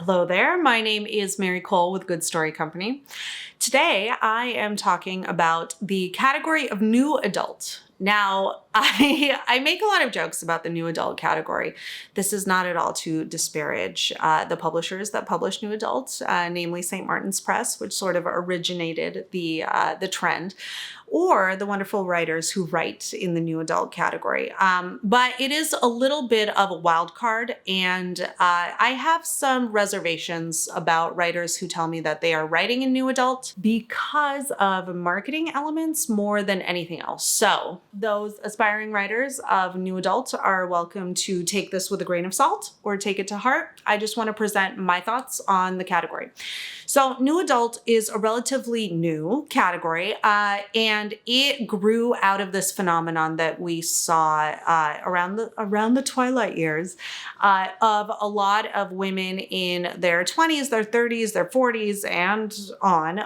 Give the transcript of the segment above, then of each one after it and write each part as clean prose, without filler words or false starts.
Hello there, my name is Mary Cole with Good Story Company. Today I am talking about the category of new adult. Now, I make a lot of jokes about the new adult category. This is not at all to disparage the publishers that publish new adults, namely St. Martin's Press, which sort of originated the trend, or the wonderful writers who write in the new adult category. But it is a little bit of a wild card, and I have some reservations about writers who tell me that they are writing in new adult because of marketing elements more than anything else. So those aspiring writers of new adult are welcome to take this with a grain of salt or take it to heart. I just want to present my thoughts on the category. So new adult is a relatively new category, and it grew out of this phenomenon that we saw around the twilight years of a lot of women in their 20s, their 30s, their 40s, and on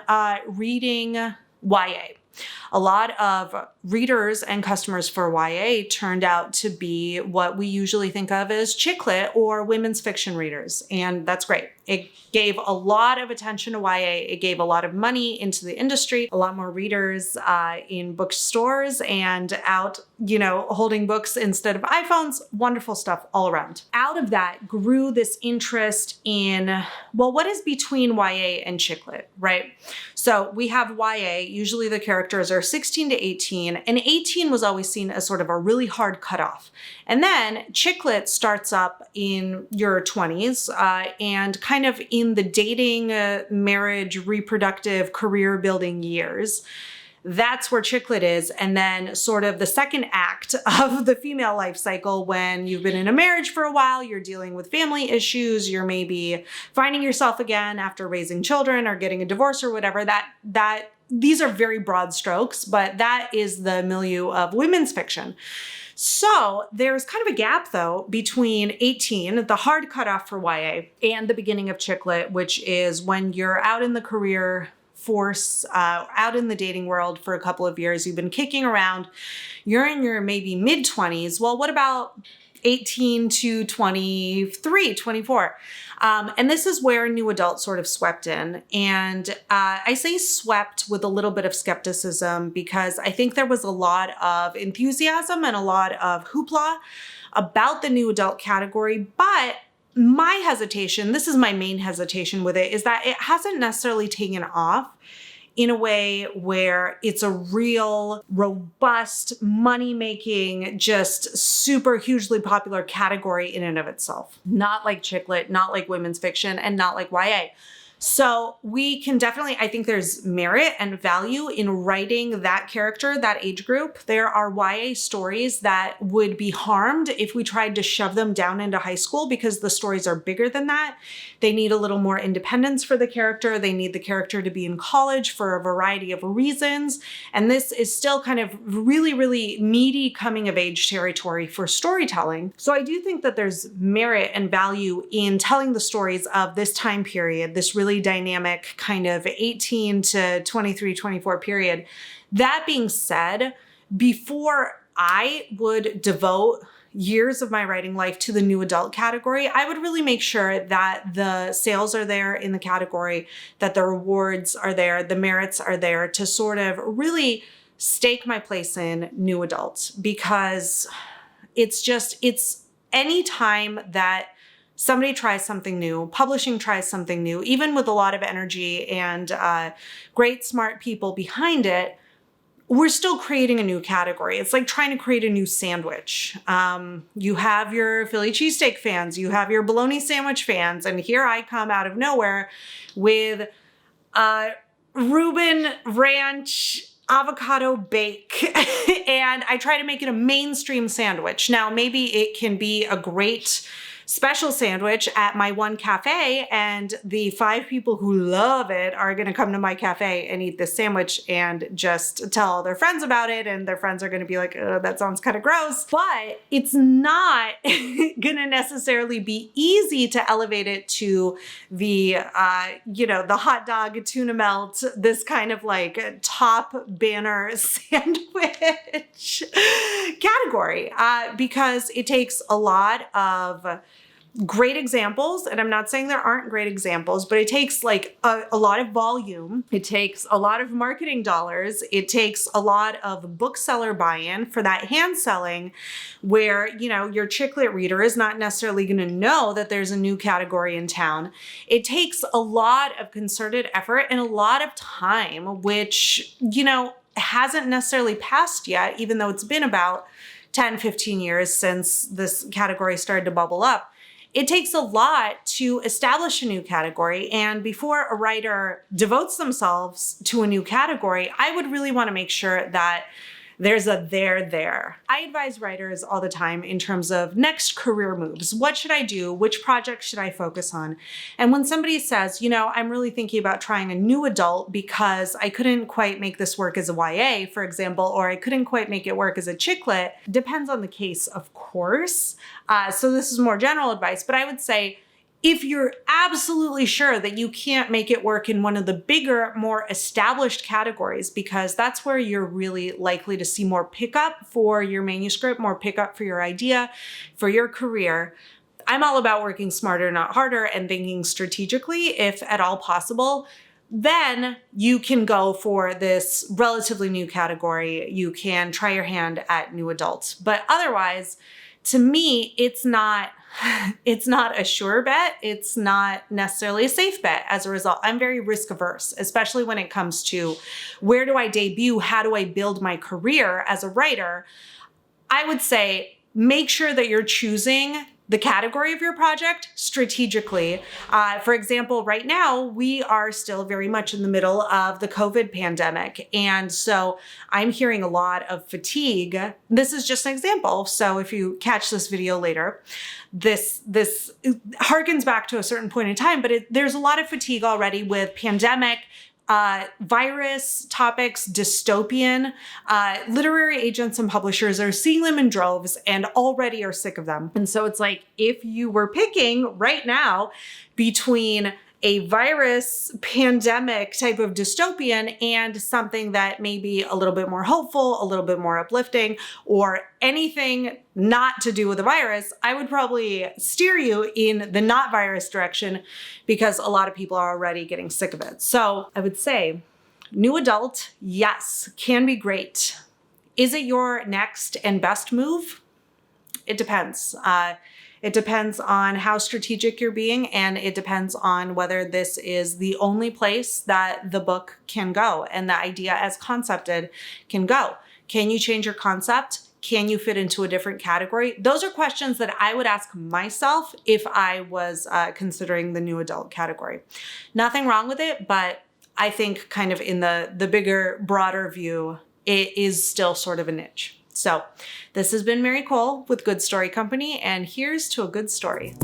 reading YA. A lot of readers and customers for YA turned out to be what we usually think of as chick lit or women's fiction readers, and that's great. It gave a lot of attention to YA. It gave a lot of money into the industry, a lot more readers in bookstores and out, holding books instead of iPhones. Wonderful stuff all around. Out of that grew this interest in, well, what is between YA and chick lit, right? So we have YA, usually the characters are 16 to 18, and 18 was always seen as sort of a really hard cutoff. And then chick lit starts up in your 20s and kind of in the dating, marriage, reproductive, career building years. That's where chick lit is. And then sort of the second act of the female life cycle, when you've been in a marriage for a while, you're dealing with family issues, you're maybe finding yourself again after raising children or getting a divorce or whatever, these are very broad strokes, but that is the milieu of women's fiction. So there's kind of a gap, though, between 18, the hard cutoff for YA, and the beginning of chick lit, which is when you're out in the career force, out in the dating world for a couple of years, you've been kicking around, you're in your maybe mid-20s. Well, what about 18 to 23, 24? And this is where new adult sort of swept in. And I say swept with a little bit of skepticism because I think there was a lot of enthusiasm and a lot of hoopla about the new adult category. But my hesitation, this is my main hesitation with it, is that it hasn't necessarily taken off in a way where it's a real, robust, money-making, just super hugely popular category in and of itself. Not like chick lit, not like women's fiction, and not like YA. So we can definitely, I think there's merit and value in writing that character, that age group. There are YA stories that would be harmed if we tried to shove them down into high school because the stories are bigger than that. They need a little more independence for the character. They need the character to be in college for a variety of reasons. And this is still kind of really, really meaty coming of age territory for storytelling. So I do think that there's merit and value in telling the stories of this time period, this really dynamic kind of 18 to 23, 24 period. That being said, before I would devote years of my writing life to the new adult category, I would really make sure that the sales are there in the category, that the rewards are there, the merits are there to sort of really stake my place in new adult, because it's any time that somebody tries something new, publishing tries something new, even with a lot of energy and great, smart people behind it, we're still creating a new category. It's like trying to create a new sandwich. You have your Philly cheesesteak fans, you have your bologna sandwich fans, and here I come out of nowhere with Reuben Ranch avocado bake, and I try to make it a mainstream sandwich. Now, maybe it can be a great special sandwich at my one cafe, and the 5 people who love it are going to come to my cafe and eat this sandwich and just tell their friends about it, and their friends are going to be like, that sounds kind of gross. But it's not going to necessarily be easy to elevate it to the the hot dog, tuna melt, this kind of like top banner sandwich category, because it takes a lot of great examples, and I'm not saying there aren't great examples, but it takes like a lot of volume. It takes a lot of marketing dollars. It takes a lot of bookseller buy-in for that hand selling where, you know, your chick lit reader is not necessarily going to know that there's a new category in town. It takes a lot of concerted effort and a lot of time, which, you know, hasn't necessarily passed yet, even though it's been about 10, 15 years since this category started to bubble up. It takes a lot to establish a new category. And before a writer devotes themselves to a new category, I would really want to make sure that there's a there. I advise writers all the time in terms of next career moves. What should I do? Which project should I focus on? And when somebody says, you know, I'm really thinking about trying a new adult because I couldn't quite make this work as a YA, for example, or I couldn't quite make it work as a chick lit, depends on the case, of course. So this is more general advice, but I would say, if you're absolutely sure that you can't make it work in one of the bigger, more established categories, because that's where you're really likely to see more pickup for your manuscript, more pickup for your idea, for your career. I'm all about working smarter, not harder, and thinking strategically, if at all possible. Then you can go for this relatively new category. You can try your hand at new adults. But otherwise, to me, it's not a sure bet. It's not necessarily a safe bet. As a result, I'm very risk averse, especially when it comes to where do I debut? How do I build my career as a writer? I would say make sure that you're choosing the category of your project strategically. For example, right now, we are still very much in the middle of the COVID pandemic. And so I'm hearing a lot of fatigue. This is just an example. So if you catch this video later, this harkens back to a certain point in time, but there's a lot of fatigue already with pandemic, virus topics, dystopian. Literary agents and publishers are seeing them in droves and already are sick of them. And so it's like, if you were picking right now between a virus pandemic type of dystopian and something that may be a little bit more hopeful, a little bit more uplifting, or anything not to do with the virus, I would probably steer you in the not virus direction because a lot of people are already getting sick of it. So I would say new adult, yes, can be great. Is it your next and best move? It depends. It depends on how strategic you're being, and it depends on whether this is the only place that the book can go and the idea as concepted can go. Can you change your concept? Can you fit into a different category? Those are questions that I would ask myself if I was considering the new adult category. Nothing wrong with it, but I think kind of in the bigger, broader view, it is still sort of a niche. So this has been Mary Cole with Good Story Company, and here's to a good story.